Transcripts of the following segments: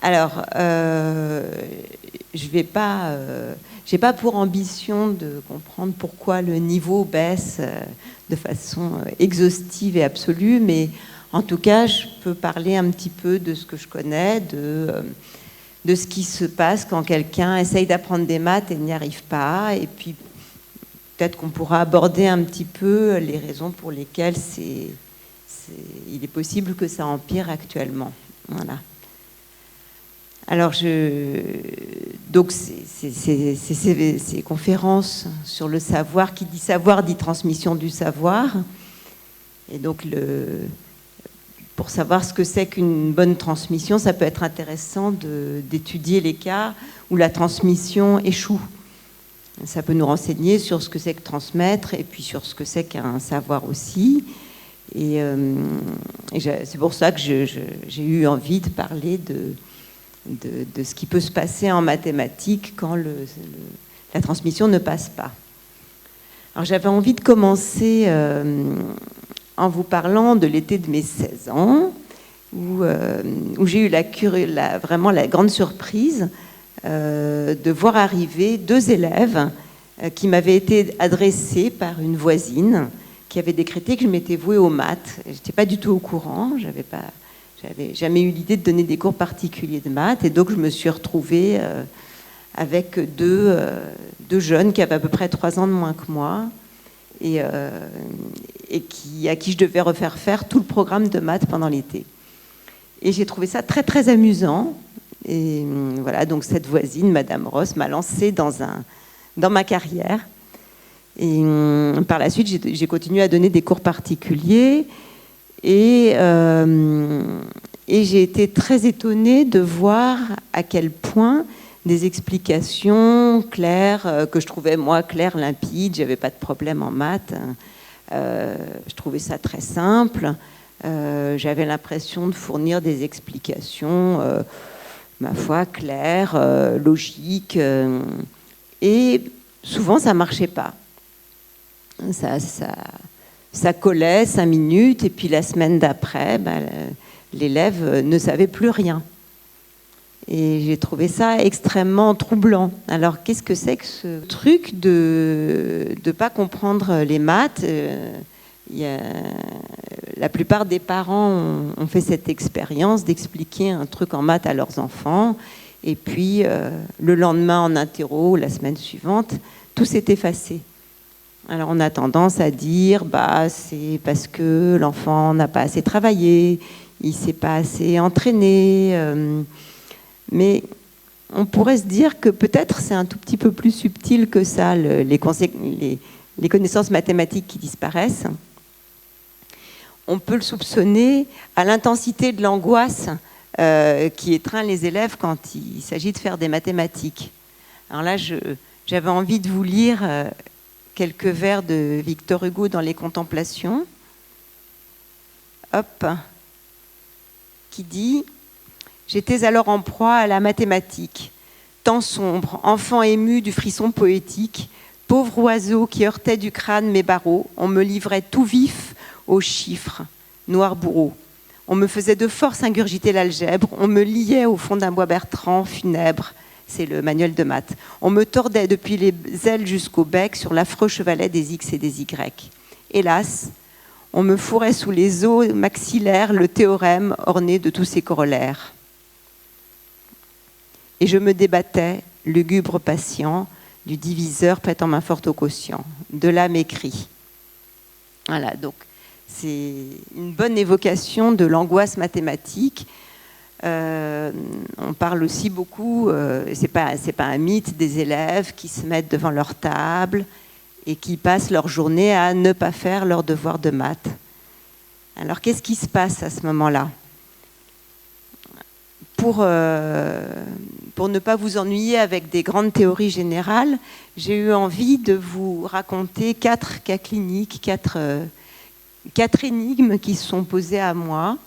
Alors, j'ai pas pour ambition de comprendre pourquoi le niveau baisse de façon exhaustive et absolue, mais en tout cas, je peux parler un petit peu de ce que je connais, de ce qui se passe quand quelqu'un essaye d'apprendre des maths et n'y arrive pas, et puis peut-être qu'on pourra aborder un petit peu les raisons pour lesquelles il est possible que ça empire actuellement. Voilà. Alors, donc ces conférences sur le savoir, qui dit savoir dit transmission du savoir. Et donc, pour savoir ce que c'est qu'une bonne transmission, ça peut être intéressant d'étudier les cas où la transmission échoue. Ça peut nous renseigner sur ce que c'est que transmettre et puis sur ce que c'est qu'un savoir aussi. Et c'est pour ça que j'ai eu envie de parler de ce qui peut se passer en mathématiques quand la transmission ne passe pas. Alors j'avais envie de commencer en vous parlant de l'été de mes 16 ans, où j'ai eu vraiment la grande surprise de voir arriver 2 élèves qui m'avaient été adressés par une voisine qui avait décrété que je m'étais vouée aux maths. Je n'étais pas du tout au courant, j'avais jamais eu l'idée de donner des cours particuliers de maths, et donc je me suis retrouvée avec deux jeunes qui avaient à peu près 3 ans de moins que moi, et à qui je devais refaire faire tout le programme de maths pendant l'été. Et j'ai trouvé ça très très amusant. Et voilà, donc cette voisine, Madame Ross, m'a lancée dans ma carrière. Et par la suite, j'ai continué à donner des cours particuliers. Et j'ai été très étonnée de voir à quel point des explications claires, que je trouvais moi claires, limpides, j'avais pas de problème en maths, je trouvais ça très simple, j'avais l'impression de fournir des explications, ma foi, claires, logiques, et souvent ça marchait pas. Ça collait 5 minutes, et puis la semaine d'après, l'élève ne savait plus rien. Et j'ai trouvé ça extrêmement troublant. Alors, qu'est-ce que c'est que ce truc de ne pas comprendre les maths? La plupart des parents ont fait cette expérience d'expliquer un truc en maths à leurs enfants, et puis le lendemain en interro, la semaine suivante, tout s'est effacé. Alors on a tendance à dire c'est parce que l'enfant n'a pas assez travaillé, il ne s'est pas assez entraîné, mais on pourrait se dire que peut-être c'est un tout petit peu plus subtil que ça, les connaissances mathématiques qui disparaissent. On peut le soupçonner à l'intensité de l'angoisse qui étreint les élèves quand il s'agit de faire des mathématiques. Alors là, j'avais envie de vous lire quelques vers de Victor Hugo dans Les Contemplations, qui dit « J'étais alors en proie à la mathématique, temps sombre, enfant ému du frisson poétique, pauvre oiseau qui heurtait du crâne mes barreaux, on me livrait tout vif aux chiffres, noir bourreau. On me faisait de force ingurgiter l'algèbre, on me liait au fond d'un bois Bertrand funèbre, c'est le manuel de maths. On me tordait depuis les ailes jusqu'au bec sur l'affreux chevalet des X et des Y. Hélas, on me fourrait sous les os maxillaires le théorème orné de tous ses corollaires. Et je me débattais, lugubre patient, du diviseur prêtant main forte au quotient. De là mes cris. Voilà, donc c'est une bonne évocation de l'angoisse mathématique. On parle aussi beaucoup, c'est pas un mythe, des élèves qui se mettent devant leur table et qui passent leur journée à ne pas faire leur devoir de maths. Alors qu'est-ce qui se passe à ce moment-là? Pour ne pas vous ennuyer avec des grandes théories générales, j'ai eu envie de vous raconter 4 cas cliniques, 4 énigmes qui sont posées à moi,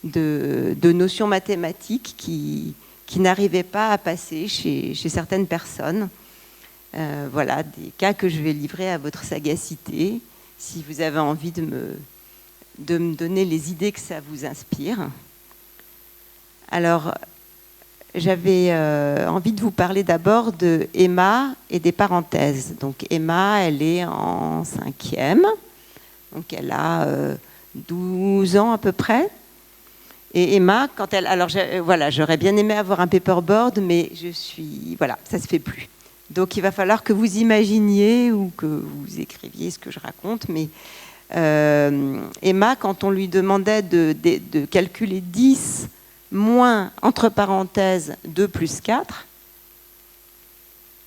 de notions mathématiques qui qui n'arrivaient pas à passer chez certaines personnes. Voilà, des cas que je vais livrer à votre sagacité, si vous avez envie de me donner les idées que ça vous inspire. Alors, j'avais envie de vous parler d'abord de Emma et des parenthèses. Donc Emma, elle est en 5e, donc elle a 12 ans à peu près. Et Emma, quand elle... Alors voilà, j'aurais bien aimé avoir un paperboard, mais voilà, ça ne se fait plus. Donc il va falloir que vous imaginiez ou que vous écriviez ce que je raconte. Mais Emma, quand on lui demandait de calculer 10 moins, entre parenthèses, 2 plus 4,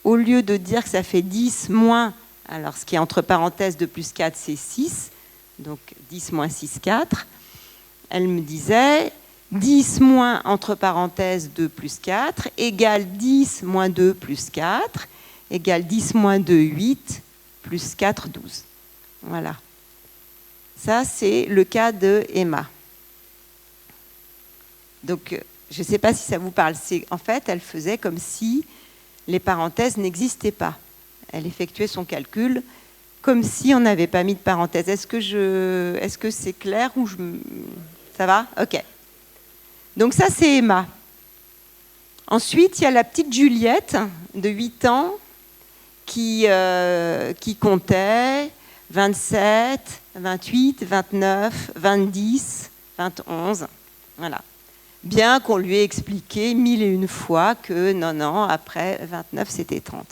au lieu de dire que ça fait 10 moins, alors ce qui est entre parenthèses 2 plus 4, c'est 6, donc 10 moins 6, 4, elle me disait 10 moins, entre parenthèses, 2 plus 4, égale 10 moins 2 plus 4, égale 10 moins 2, 8, plus 4, 12. Voilà. Ça, c'est le cas de Emma. Donc, je ne sais pas si ça vous parle. En fait, elle faisait comme si les parenthèses n'existaient pas. Elle effectuait son calcul comme si on n'avait pas mis de parenthèses. Est-ce que c'est clair ou ça va? Ok. Donc ça, c'est Emma. Ensuite, il y a la petite Juliette de 8 ans qui comptait 27, 28, 29, 20, 21. Voilà. Bien qu'on lui ait expliqué 1001 fois que non, après 29, c'était 30.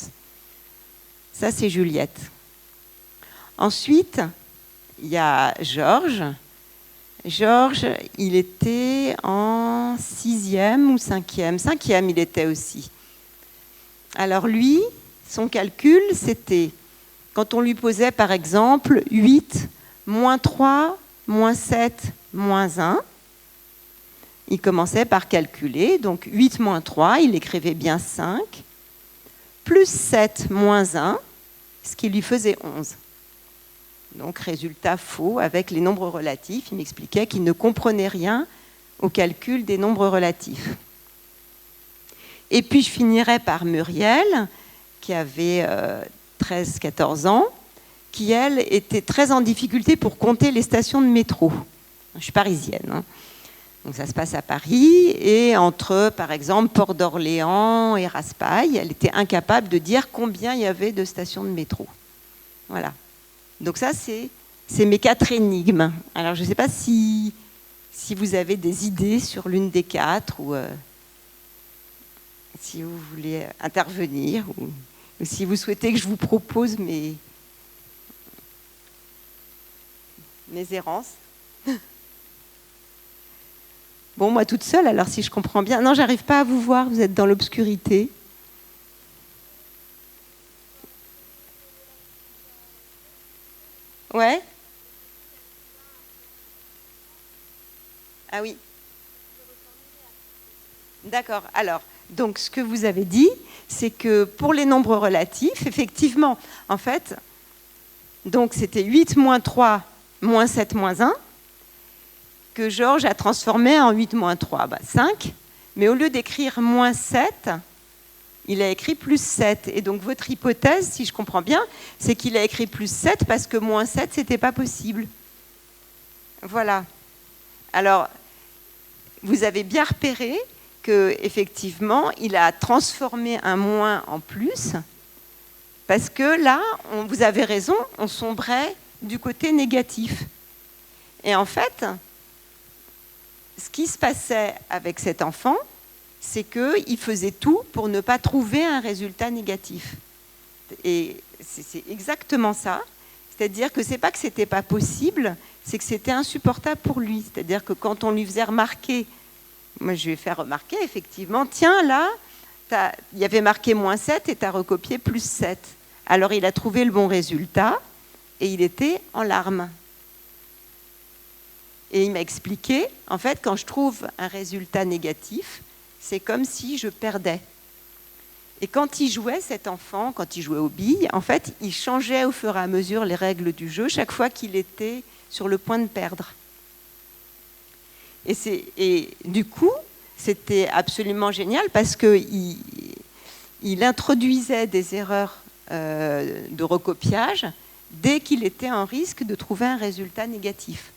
Ça, c'est Juliette. Ensuite, il y a Georges. Georges, il était en 6e ou 5e. 5e, il était aussi. Alors lui, son calcul, c'était, quand on lui posait par exemple 8, moins 3, moins 7, moins 1, il commençait par calculer, donc 8 moins 3, il écrivait bien 5, plus 7 moins 1, ce qui lui faisait 11. Donc résultat faux avec les nombres relatifs. Il m'expliquait qu'il ne comprenait rien au calcul des nombres relatifs. Et puis je finirai par Muriel, qui avait 13-14 ans, qui elle était très en difficulté pour compter les stations de métro. Je suis parisienne, hein. Donc ça se passe à Paris, et entre, par exemple, Port d'Orléans et Raspail, elle était incapable de dire combien il y avait de stations de métro. Voilà. Donc ça, c'est mes 4 énigmes. Alors je ne sais pas si vous avez des idées sur l'une des 4, ou si vous voulez intervenir, ou si vous souhaitez que je vous propose mes errances. Bon, moi toute seule, alors si je comprends bien. Non, j'arrive pas à vous voir, vous êtes dans l'obscurité. Ouais? Ah oui. D'accord. Alors, donc ce que vous avez dit, c'est que pour les nombres relatifs, effectivement, en fait, donc c'était 8 moins 3 moins 7 moins 1, que Georges a transformé en 8 moins 3, 5. Mais au lieu d'écrire moins 7, il a écrit plus 7. Et donc votre hypothèse, si je comprends bien, c'est qu'il a écrit plus 7 parce que moins 7, c'était pas possible. Voilà. Alors, vous avez bien repéré qu'effectivement, il a transformé un moins en plus, parce que là, vous avez raison, on sombrait du côté négatif. Et en fait, ce qui se passait avec cet enfant, c'est qu'il faisait tout pour ne pas trouver un résultat négatif. Et c'est exactement ça. C'est-à-dire que c'est pas que c'était pas possible, c'est que c'était insupportable pour lui. C'est-à-dire que quand on lui faisait remarquer, moi je lui ai fait remarquer effectivement, tiens là, il y avait marqué moins 7 et tu as recopié plus 7. Alors il a trouvé le bon résultat et il était en larmes. Et il m'a expliqué, en fait, quand je trouve un résultat négatif, c'est comme si je perdais. Et quand il jouait, cet enfant, quand il jouait aux billes, en fait, il changeait au fur et à mesure les règles du jeu chaque fois qu'il était sur le point de perdre. Et du coup, c'était absolument génial parce qu'il introduisait des erreurs de recopiage dès qu'il était en risque de trouver un résultat négatif.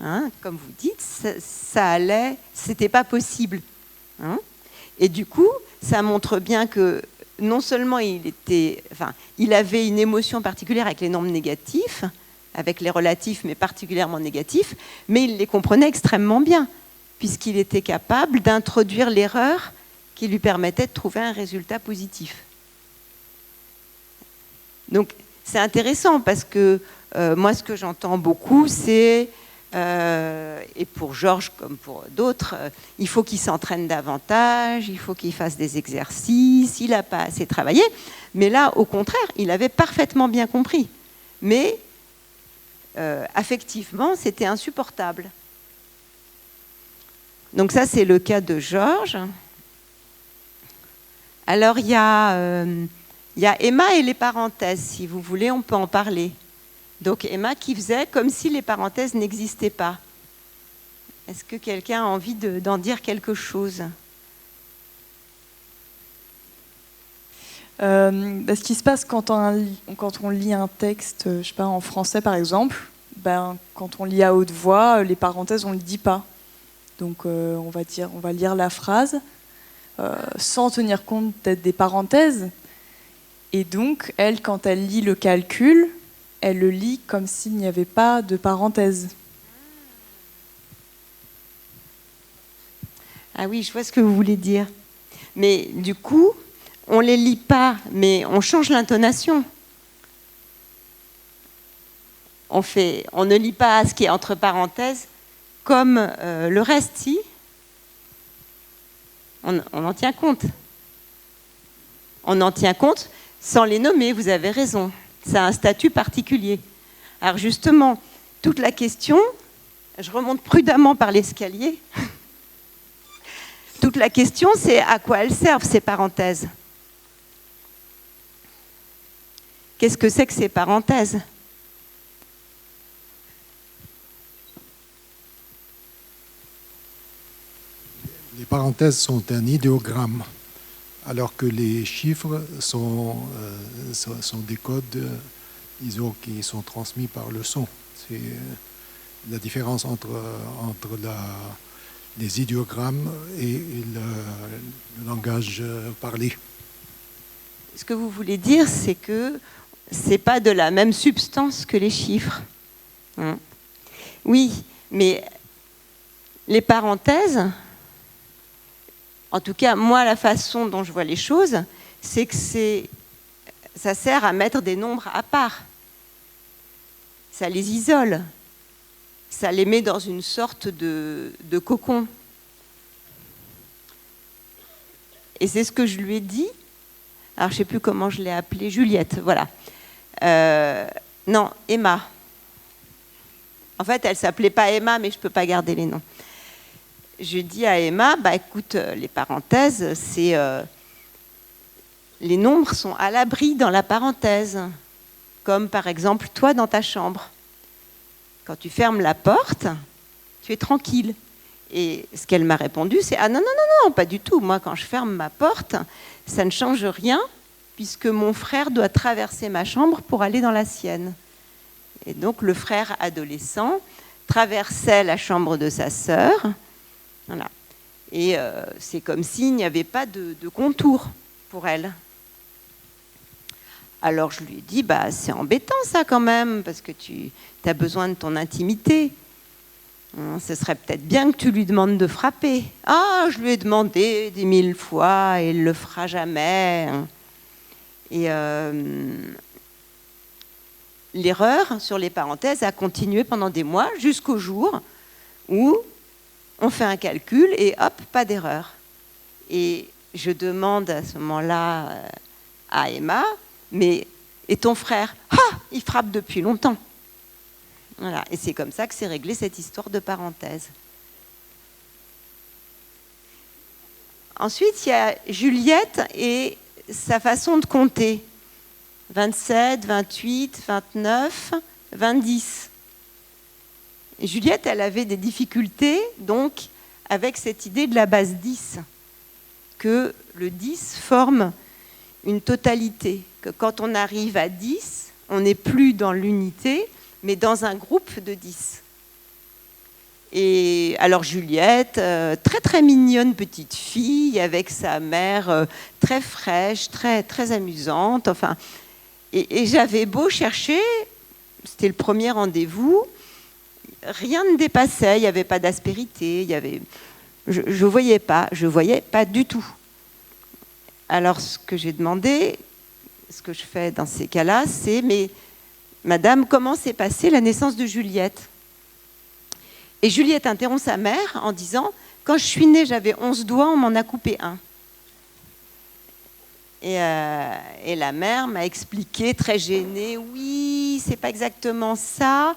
Hein, comme vous dites, ça allait, c'était pas possible. Hein. Et du coup, ça montre bien que non seulement il avait une émotion particulière avec les nombres négatifs, avec les relatifs, mais particulièrement négatifs, mais il les comprenait extrêmement bien, puisqu'il était capable d'introduire l'erreur qui lui permettait de trouver un résultat positif. Donc, c'est intéressant parce que moi, ce que j'entends beaucoup, c'est, et pour Georges comme pour d'autres, il faut qu'il s'entraîne davantage, il faut qu'il fasse des exercices, il n'a pas assez travaillé. Mais là, au contraire, il avait parfaitement bien compris. Mais affectivement, c'était insupportable. Donc ça, c'est le cas de Georges. Alors, il y a Emma et les parenthèses, si vous voulez, on peut en parler. Donc Emma qui faisait comme si les parenthèses n'existaient pas. Est-ce que quelqu'un a envie d'en dire quelque chose ? Ce qui se passe quand on lit un texte, je sais pas, en français par exemple, quand on lit à haute voix, les parenthèses, on ne les dit pas. Donc on va lire la phrase sans tenir compte peut-être des parenthèses. Et donc, elle, quand elle lit le calcul, elle le lit comme s'il n'y avait pas de parenthèse. Ah oui, je vois ce que vous voulez dire. Mais du coup, on ne les lit pas, mais on change l'intonation. On ne lit pas ce qui est entre parenthèses comme le reste, si. On en tient compte. On en tient compte sans les nommer, vous avez raison. Ça a un statut particulier. Alors justement, toute la question, je remonte prudemment par l'escalier. Toute la question, c'est à quoi elles servent, ces parenthèses. Qu'est-ce que c'est que ces parenthèses ? Les parenthèses sont un idéogramme, alors que les chiffres sont des codes ISO qui sont transmis par le son. C'est la différence entre les idéogrammes et le langage parlé. Ce que vous voulez dire, c'est que ce n'est pas de la même substance que les chiffres. Hein ? Oui, mais les parenthèses, en tout cas, moi, la façon dont je vois les choses, c'est que ça sert à mettre des nombres à part. Ça les isole. Ça les met dans une sorte de cocon. Et c'est ce que je lui ai dit. Alors, je ne sais plus comment je l'ai appelée. Juliette, voilà. Non, Emma. En fait, elle ne s'appelait pas Emma, mais je ne peux pas garder les noms. Je dis à Emma, écoute, les parenthèses, les nombres sont à l'abri dans la parenthèse. Comme par exemple, toi dans ta chambre. Quand tu fermes la porte, tu es tranquille. Et ce qu'elle m'a répondu, c'est « Ah non, non, non, non, pas du tout. Moi, quand je ferme ma porte, ça ne change rien, puisque mon frère doit traverser ma chambre pour aller dans la sienne. » Et donc, le frère adolescent traversait la chambre de sa sœur. Voilà. Et c'est comme s'il n'y avait pas de contour pour elle. Alors, je lui ai dit, c'est embêtant ça quand même, parce que tu as besoin de ton intimité. Ce serait peut-être bien que tu lui demandes de frapper. Ah, je lui ai demandé 10 000 fois et il ne le fera jamais. Et l'erreur sur les parenthèses a continué pendant des mois, jusqu'au jour où on fait un calcul et hop, pas d'erreur. Et je demande à ce moment-là à Emma, mais et ton frère ? Ah, il frappe depuis longtemps. Voilà. Et c'est comme ça que s'est réglée cette histoire de parenthèse. Ensuite, il y a Juliette et sa façon de compter. 27, 28, 29, 20. Et Juliette, elle avait des difficultés donc avec cette idée de la base 10, que le 10 forme une totalité, que quand on arrive à 10, on n'est plus dans l'unité, mais dans un groupe de 10. Et alors Juliette, très très mignonne petite fille, avec sa mère très fraîche, très, très amusante, enfin, et j'avais beau chercher, c'était le premier rendez-vous, rien ne dépassait, il n'y avait pas d'aspérité, je voyais pas du tout. Alors ce que j'ai demandé, ce que je fais dans ces cas-là, c'est « mais madame, comment s'est passée la naissance de Juliette ?» Et Juliette interrompt sa mère en disant « quand je suis née, j'avais 11 doigts, on m'en a coupé un. » Et la mère m'a expliqué, très gênée, « oui, c'est pas exactement ça.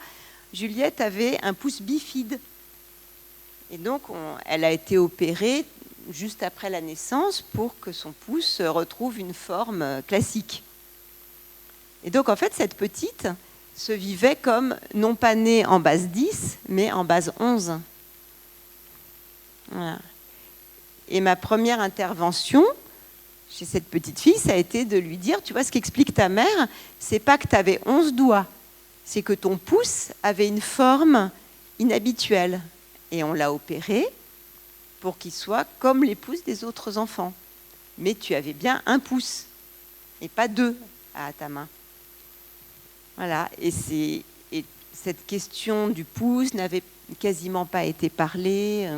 Juliette avait un pouce bifide. » Et donc, elle a été opérée juste après la naissance pour que son pouce retrouve une forme classique. Et donc, en fait, cette petite se vivait comme non pas née en base 10, mais en base 11. Voilà. Et ma première intervention chez cette petite fille, ça a été de lui dire, tu vois, ce qu'explique ta mère, c'est pas que tu avais 11 doigts, c'est que ton pouce avait une forme inhabituelle. Et on l'a opéré pour qu'il soit comme les pouces des autres enfants. Mais tu avais bien un pouce, et pas deux à ta main. Voilà, et cette question du pouce n'avait quasiment pas été parlée.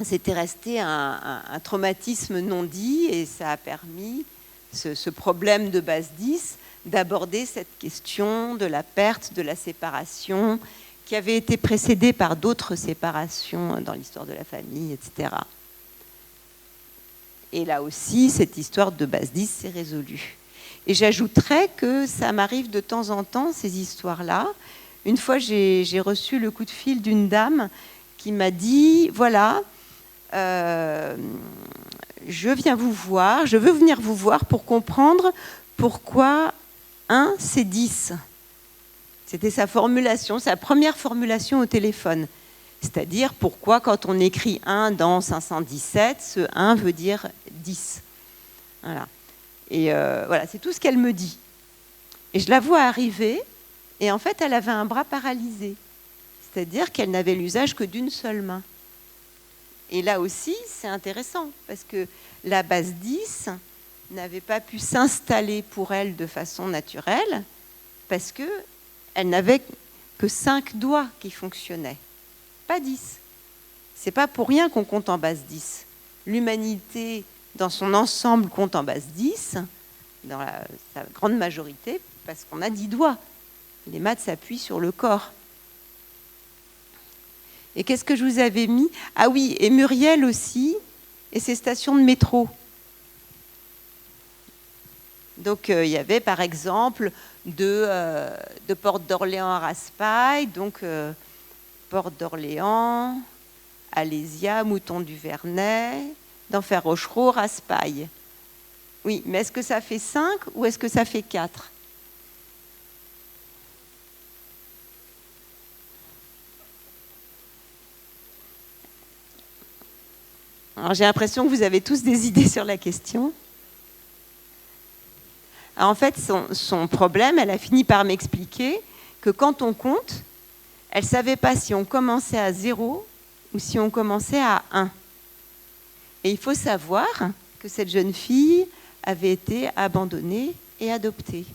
C'était resté un traumatisme non dit, et ça a permis, ce problème de base 10, d'aborder cette question de la perte, de la séparation, qui avait été précédée par d'autres séparations dans l'histoire de la famille, etc. Et là aussi, cette histoire de base 10 s'est résolue. Et j'ajouterais que ça m'arrive de temps en temps, ces histoires-là. Une fois, j'ai reçu le coup de fil d'une dame qui m'a dit, voilà, je veux venir vous voir pour comprendre pourquoi 1, c'est 10. C'était sa formulation, sa première formulation au téléphone. C'est-à-dire pourquoi, quand on écrit 1 dans 517, ce 1 veut dire 10. Voilà. Et voilà, c'est tout ce qu'elle me dit. Et je la vois arriver, et en fait, elle avait un bras paralysé. C'est-à-dire qu'elle n'avait l'usage que d'une seule main. Et là aussi, c'est intéressant, parce que la base 10 n'avait pas pu s'installer pour elle de façon naturelle, parce qu'elle n'avait que 5 doigts qui fonctionnaient, pas 10. C'est pas pour rien qu'on compte en base 10. L'humanité, dans son ensemble, compte en base 10, dans sa grande majorité, parce qu'on a 10 doigts. Les maths s'appuient sur le corps. Et qu'est-ce que je vous avais mis? Ah oui, et Muriel aussi, et ses stations de métro. Donc il y avait par exemple de Porte d'Orléans à Raspail, donc Porte d'Orléans, Alésia, Mouton du Vernet, d'Enfer Rochereau, Raspail. Oui, mais est-ce que ça fait 5 ou est-ce que ça fait 4? Alors j'ai l'impression que vous avez tous des idées sur la question. Alors, en fait, son problème, elle a fini par m'expliquer que quand on compte, elle ne savait pas si on commençait à 0 ou si on commençait à 1. Et il faut savoir que cette jeune fille avait été abandonnée et adoptée.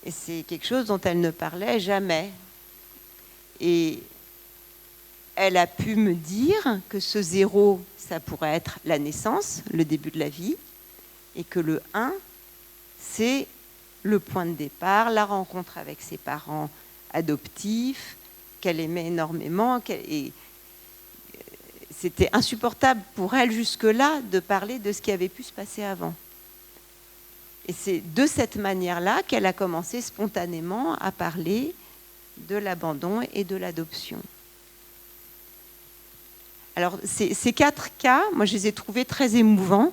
Et c'est quelque chose dont elle ne parlait jamais. Et elle a pu me dire que ce 0, ça pourrait être la naissance, le début de la vie, et que le 1, c'est le point de départ, la rencontre avec ses parents adoptifs, qu'elle aimait énormément. Et c'était insupportable pour elle jusque-là de parler de ce qui avait pu se passer avant. Et c'est de cette manière-là qu'elle a commencé spontanément à parler de l'abandon et de l'adoption. Alors, ces 4 cas, moi, je les ai trouvés très émouvants.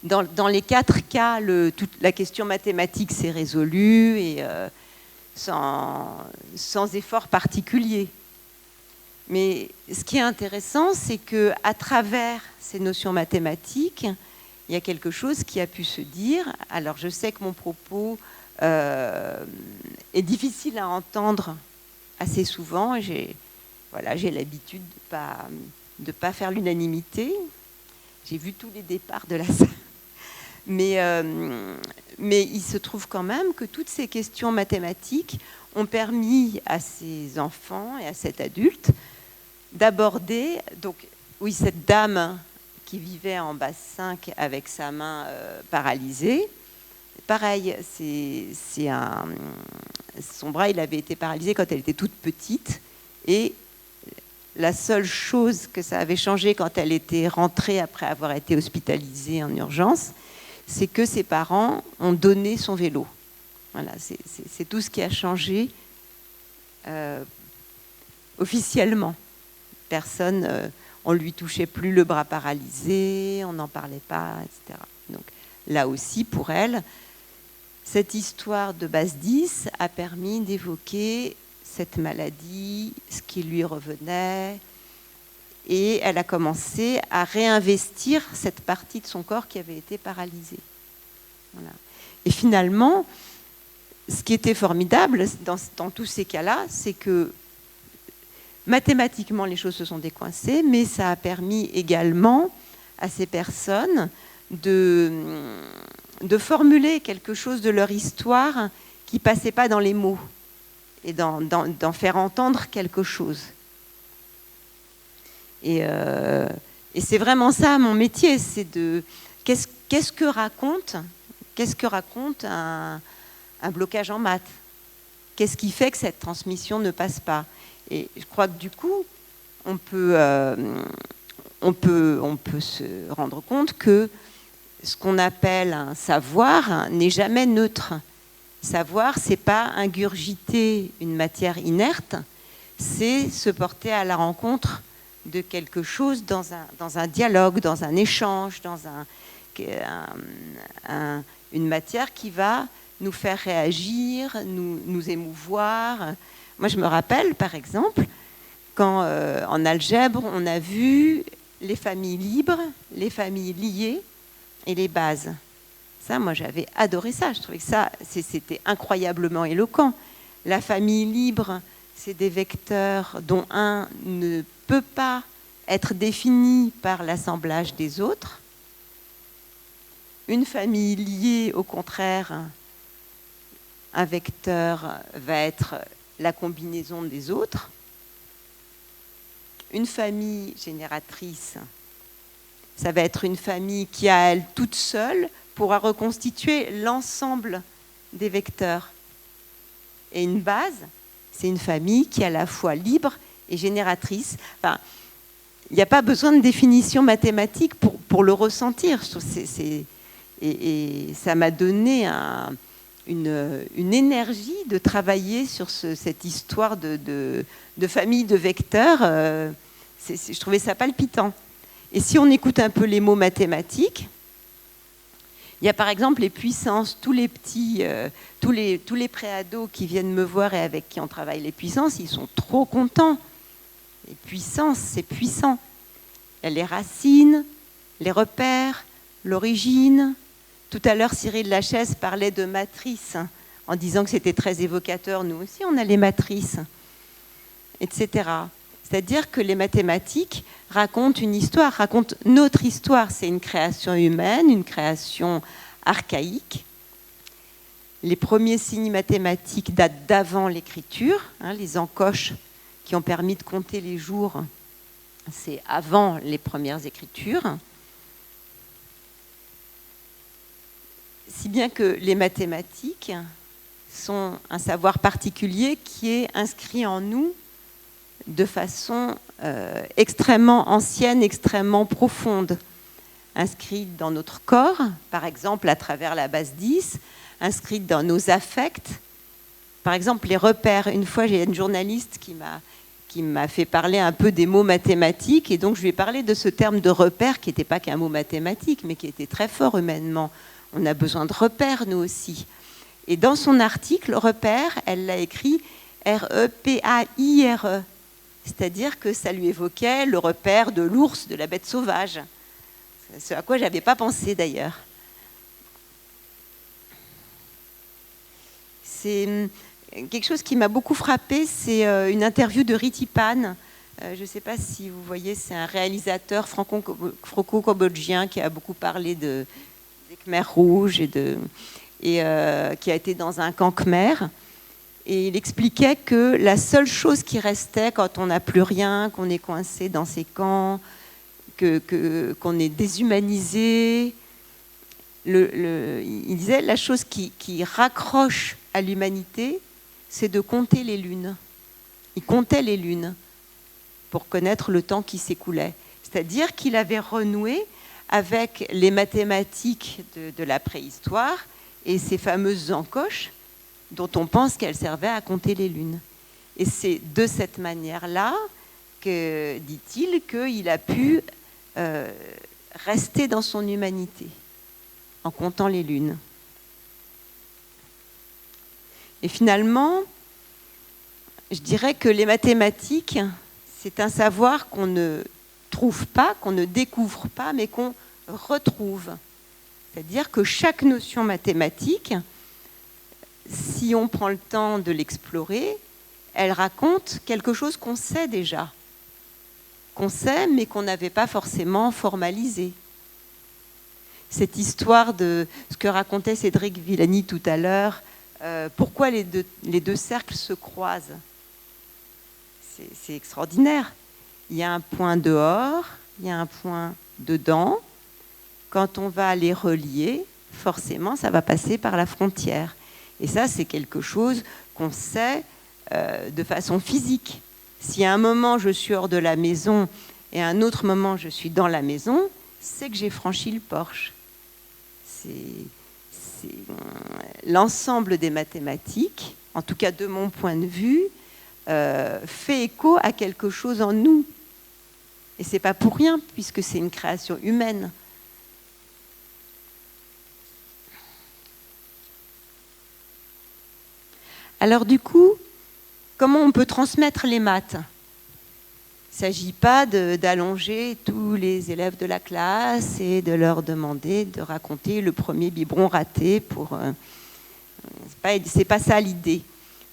Dans les 4 cas, toute la question mathématique s'est résolue et sans effort particulier. Mais ce qui est intéressant, c'est qu'à travers ces notions mathématiques, il y a quelque chose qui a pu se dire. Alors je sais que mon propos est difficile à entendre assez souvent. J'ai l'habitude de pas faire l'unanimité. J'ai vu tous les départs de la salle. Mais il se trouve quand même que toutes ces questions mathématiques ont permis à ces enfants et à cet adulte d'aborder, donc oui, cette dame qui vivait en base 5 avec sa main paralysée. Pareil, son bras, il avait été paralysé quand elle était toute petite, et la seule chose que ça avait changé quand elle était rentrée après avoir été hospitalisée en urgence, c'est que ses parents ont donné son vélo. Voilà, c'est tout ce qui a changé officiellement. Personne, on lui touchait plus le bras paralysé, on n'en parlait pas, etc. Donc là aussi, pour elle, cette histoire de base 10 a permis d'évoquer cette maladie, ce qui lui revenait, et elle a commencé à réinvestir cette partie de son corps qui avait été paralysée. Voilà. Et finalement, ce qui était formidable dans tous ces cas-là, c'est que mathématiquement, les choses se sont décoincées, mais ça a permis également à ces personnes de formuler quelque chose de leur histoire qui ne passait pas dans les mots et d'en faire entendre quelque chose. Et c'est vraiment ça mon métier, c'est de qu'est-ce que raconte un blocage en maths? Qu'est-ce qui fait que cette transmission ne passe pas? Et je crois que du coup, on peut se rendre compte que ce qu'on appelle un savoir n'est jamais neutre. Savoir, c'est pas ingurgiter une matière inerte, c'est se porter à la rencontre de quelque chose dans un dialogue, dans un échange, dans une matière qui va nous faire réagir, nous émouvoir. Moi, je me rappelle, par exemple, quand en algèbre, on a vu les familles libres, les familles liées et les bases. Ça, moi, j'avais adoré ça. Je trouvais que ça, c'était incroyablement éloquent. La famille libre, c'est des vecteurs dont un ne peut pas être défini par l'assemblage des autres. Une famille liée, au contraire, un vecteur va être la combinaison des autres. Une famille génératrice, ça va être une famille qui, à elle toute seule, pourra reconstituer l'ensemble des vecteurs. Et une base, c'est une famille qui est à la fois libre et génératrice. Enfin, il n'y a pas besoin de définition mathématique pour le ressentir. Et ça m'a donné une énergie de travailler sur cette histoire de famille de vecteurs. Je trouvais ça palpitant. Et si on écoute un peu les mots mathématiques, il y a par exemple les puissances, tous les petits, tous les préados qui viennent me voir et avec qui on travaille les puissances, ils sont trop contents. Les puissances, c'est puissant. Il y a les racines, les repères, l'origine. Tout à l'heure, Cyril Lachaise parlait de matrices, en disant que c'était très évocateur. Nous aussi, on a les matrices, etc. C'est-à-dire que les mathématiques racontent une histoire, racontent notre histoire. C'est une création humaine, une création archaïque. Les premiers signes mathématiques datent d'avant l'écriture. Les encoches qui ont permis de compter les jours, c'est avant les premières écritures. Si bien que les mathématiques sont un savoir particulier qui est inscrit en nous de façon extrêmement ancienne, extrêmement profonde, inscrite dans notre corps, par exemple à travers la base 10, inscrite dans nos affects. Par exemple, les repères. Une fois, j'ai une journaliste qui m'a fait parler un peu des mots mathématiques, et donc je lui ai parlé de ce terme de repère qui n'était pas qu'un mot mathématique, mais qui était très fort humainement. On a besoin de repères, nous aussi. Et dans son article, repère, elle l'a écrit R-E-P-A-I-R-E. c'est-à-dire que ça lui évoquait le repère de l'ours, de la bête sauvage, ce à quoi je n'avais pas pensé d'ailleurs. C'est quelque chose qui m'a beaucoup frappée, c'est une interview de Riti Pan. Je ne sais pas si vous voyez, c'est un réalisateur franco-cambodgien qui a beaucoup parlé des Khmers rouges et qui a été dans un camp Khmer. Et il expliquait que la seule chose qui restait quand on n'a plus rien, qu'on est coincé dans ces camps, qu'on est déshumanisé, il disait la chose qui raccroche à l'humanité, c'est de compter les lunes. Il comptait les lunes pour connaître le temps qui s'écoulait. C'est-à-dire qu'il avait renoué avec les mathématiques de la préhistoire et ces fameuses encoches dont on pense qu'elles servaient à compter les lunes. Et c'est de cette manière-là que, dit-il, qu'il a pu rester dans son humanité, en comptant les lunes. Et finalement, je dirais que les mathématiques, c'est un savoir qu'on ne trouve pas, qu'on ne découvre pas, mais qu'on retrouve. C'est-à-dire que chaque notion mathématique, si on prend le temps de l'explorer, elle raconte quelque chose qu'on sait déjà, qu'on sait mais qu'on n'avait pas forcément formalisé. Cette histoire de ce que racontait Cédric Villani tout à l'heure, pourquoi les deux cercles se croisent, c'est extraordinaire. Il y a un point dehors, il y a un point dedans. Quand on va les relier, forcément, ça va passer par la frontière. Et ça, c'est quelque chose qu'on sait de façon physique. Si à un moment, je suis hors de la maison et à un autre moment, je suis dans la maison, c'est que j'ai franchi le porche. C'est l'ensemble des mathématiques, en tout cas de mon point de vue, fait écho à quelque chose en nous. Et ce n'est pas pour rien, puisque c'est une création humaine. Alors du coup, comment on peut transmettre les maths ? Il ne s'agit pas d'allonger tous les élèves de la classe et de leur demander de raconter le premier biberon raté. C'est pas ça l'idée.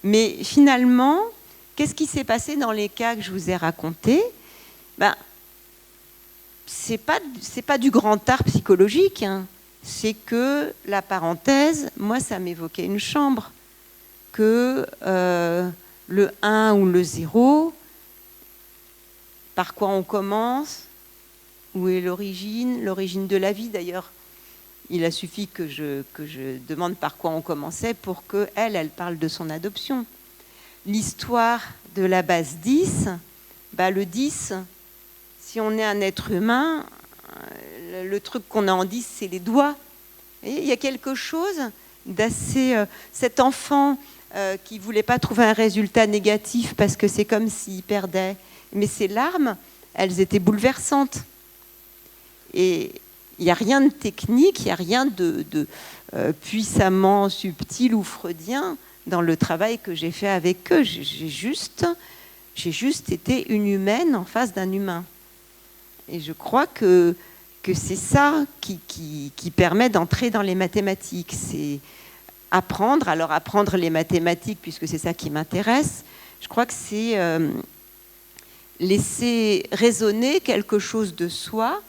Mais finalement, qu'est-ce qui s'est passé dans les cas que je vous ai racontés ? C'est pas du grand art psychologique. Hein. C'est que la parenthèse, moi, ça m'évoquait une chambre. Que le 1 ou le 0, par quoi on commence, où est l'origine de la vie d'ailleurs. Il a suffi que je demande par quoi on commençait pour qu'elle parle de son adoption. L'histoire de la base 10, le 10, si on est un être humain, le truc qu'on a en 10, c'est les doigts. Et il y a quelque chose d'assez... cet enfant... qui ne voulait pas trouver un résultat négatif parce que c'est comme s'il perdait. Mais ces larmes, elles étaient bouleversantes. Et il n'y a rien de technique, il n'y a rien de puissamment subtil ou freudien dans le travail que j'ai fait avec eux. J'ai juste été une humaine en face d'un humain. Et je crois que c'est ça qui permet d'entrer dans les mathématiques. C'est apprendre les mathématiques, puisque c'est ça qui m'intéresse, je crois que c'est laisser résonner quelque chose de soi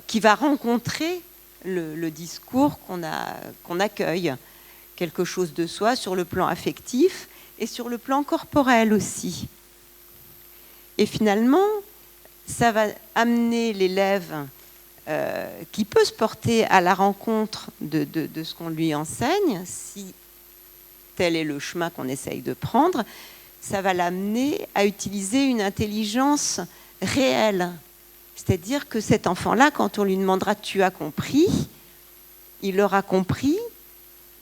qui va rencontrer le discours qu'on accueille. Quelque chose de soi sur le plan affectif et sur le plan corporel aussi. Et finalement, ça va amener l'élève qui peut se porter à la rencontre de ce qu'on lui enseigne, si tel est le chemin qu'on essaye de prendre, ça va l'amener à utiliser une intelligence réelle. C'est-à-dire que cet enfant-là, quand on lui demandera « tu as compris ?», il aura compris,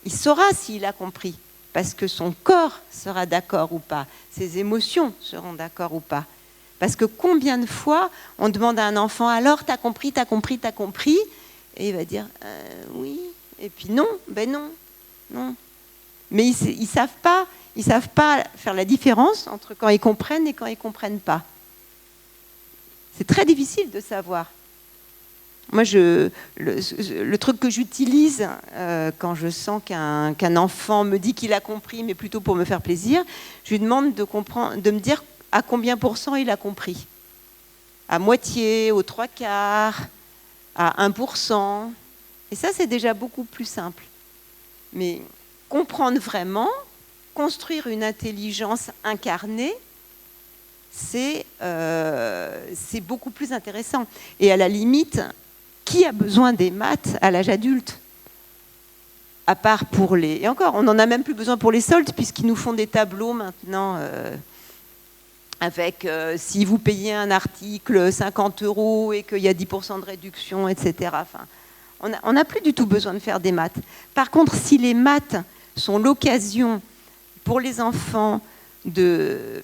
il saura s'il a compris, parce que son corps sera d'accord ou pas, ses émotions seront d'accord ou pas. Parce que combien de fois on demande à un enfant « alors, t'as compris ?» Et il va dire « oui ». Et puis non, non. Mais ils ne savent pas, ils ne savent pas faire la différence entre quand ils comprennent et quand ils ne comprennent pas. C'est très difficile de savoir. Moi, le truc que j'utilise quand je sens qu'un enfant me dit qu'il a compris, mais plutôt pour me faire plaisir, je lui demande de me dire à combien % il a compris. À moitié, aux 3/4, à 1%. Et ça, c'est déjà beaucoup plus simple. Mais comprendre vraiment, construire une intelligence incarnée, c'est beaucoup plus intéressant. Et à la limite, qui a besoin des maths à l'âge adulte? À part pour les... Et encore, on n'en a même plus besoin pour les soldes, puisqu'ils nous font des tableaux maintenant avec si vous payez un article 50 € et qu'il y a 10% de réduction, etc. Enfin, on n'a plus du tout besoin de faire des maths. Par contre, si les maths sont l'occasion pour les enfants de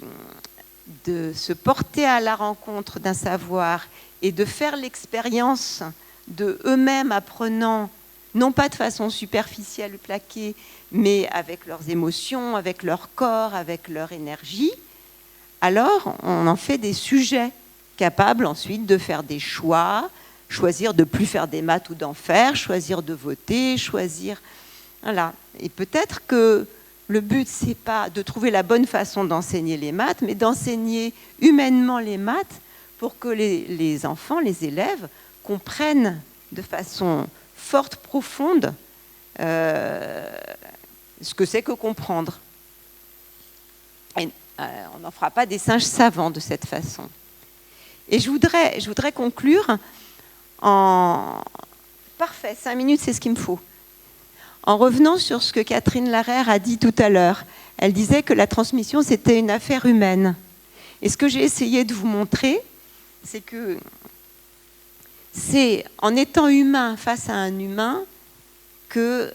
se porter à la rencontre d'un savoir et de faire l'expérience de eux-mêmes apprenant, non pas de façon superficielle, plaquée, mais avec leurs émotions, avec leur corps, avec leur énergie, alors on en fait des sujets capables ensuite de faire des choix, choisir de ne plus faire des maths ou d'en faire, choisir de voter, choisir... Voilà. Et peut-être que le but, ce n'est pas de trouver la bonne façon d'enseigner les maths, mais d'enseigner humainement les maths pour que les enfants, les élèves, comprennent de façon forte, profonde, ce que c'est que comprendre. Et, on n'en fera pas des singes savants de cette façon. Et je voudrais conclure en... Parfait, 5 minutes, c'est ce qu'il me faut. En revenant sur ce que Catherine Larère a dit tout à l'heure. Elle disait que la transmission, c'était une affaire humaine. Et ce que j'ai essayé de vous montrer, c'est que c'est en étant humain face à un humain que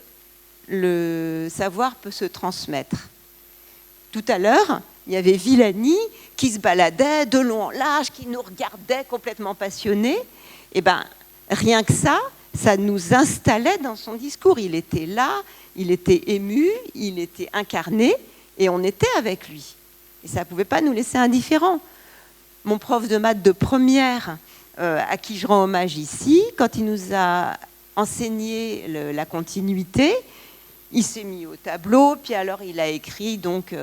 le savoir peut se transmettre. Tout à l'heure, il y avait Villani qui se baladait de long en large, qui nous regardait complètement passionnés. Et bien, rien que ça nous installait dans son discours. Il était là, il était ému, il était incarné, et on était avec lui. Et ça ne pouvait pas nous laisser indifférents. Mon prof de maths de première, à qui je rends hommage ici, quand il nous a enseigné la continuité, il s'est mis au tableau, puis alors il a écrit, donc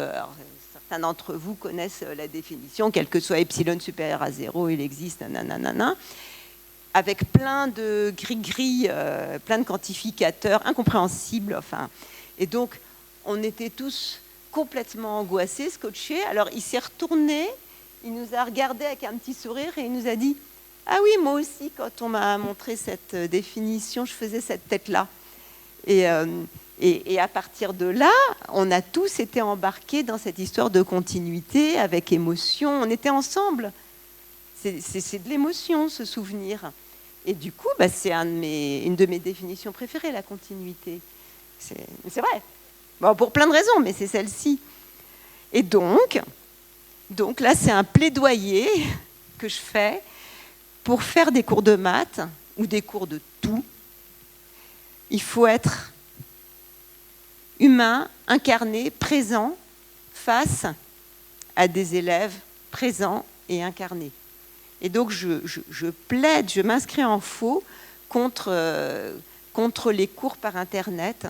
certains d'entre vous connaissent la définition, quel que soit epsilon supérieur à 0, il existe, nanana, avec plein de gris-gris, plein de quantificateurs incompréhensibles. Enfin. Et donc, on était tous complètement angoissés, scotchés. Alors, il s'est retourné, il nous a regardé avec un petit sourire et il nous a dit « Ah oui, moi aussi, quand on m'a montré cette définition, je faisais cette tête-là. » Et à partir de là, on a tous été embarqués dans cette histoire de continuité, avec émotion. On était ensemble. C'est de l'émotion, ce souvenir. Et du coup, c'est une de mes définitions préférées, la continuité. C'est vrai. Bon, pour plein de raisons, mais c'est celle-ci. Et donc là, c'est un plaidoyer que je fais pour faire des cours de maths ou des cours de tout. Il faut être humain, incarné, présent, face à des élèves présents et incarnés. Et donc, je plaide, je m'inscris en faux contre les cours par Internet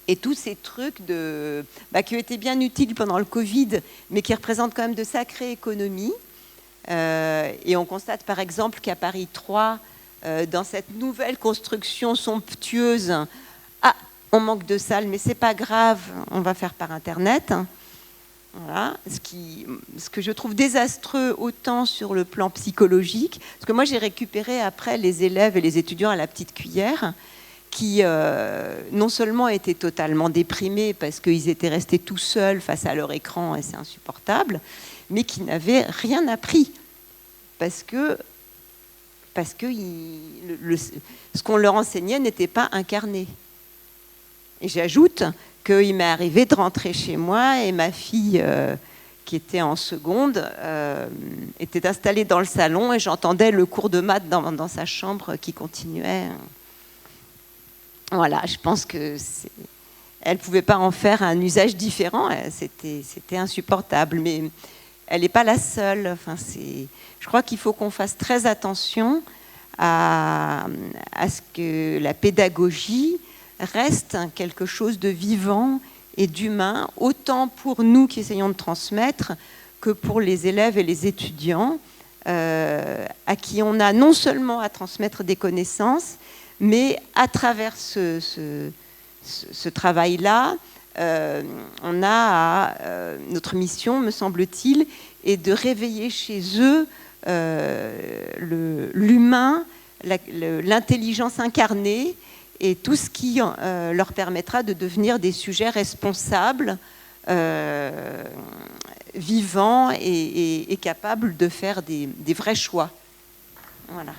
et tous ces trucs qui ont été bien utiles pendant le Covid, mais qui représentent quand même de sacrées économies. Et on constate, par exemple, qu'à Paris 3, dans cette nouvelle construction somptueuse, on manque de salles, mais c'est pas grave, on va faire par Internet. Voilà, ce que je trouve désastreux autant sur le plan psychologique, parce que moi j'ai récupéré après les élèves et les étudiants à la petite cuillère qui non seulement étaient totalement déprimés parce qu'ils étaient restés tout seuls face à leur écran et c'est insupportable, mais qui n'avaient rien appris parce que ce qu'on leur enseignait n'était pas incarné. Et j'ajoute qu'il m'est arrivé de rentrer chez moi et ma fille, qui était en seconde, était installée dans le salon et j'entendais le cours de maths dans sa chambre qui continuait. Voilà, je pense que elle ne pouvait pas en faire un usage différent, c'était insupportable. Mais elle n'est pas la seule. Enfin, je crois qu'il faut qu'on fasse très attention à ce que la pédagogie reste quelque chose de vivant et d'humain, autant pour nous qui essayons de transmettre que pour les élèves et les étudiants, à qui on a non seulement à transmettre des connaissances, mais à travers ce travail-là, notre mission, me semble-t-il, est de réveiller chez eux l'humain, l'intelligence incarnée et tout ce qui leur permettra de devenir des sujets responsables, vivants et capables de faire des vrais choix. Voilà.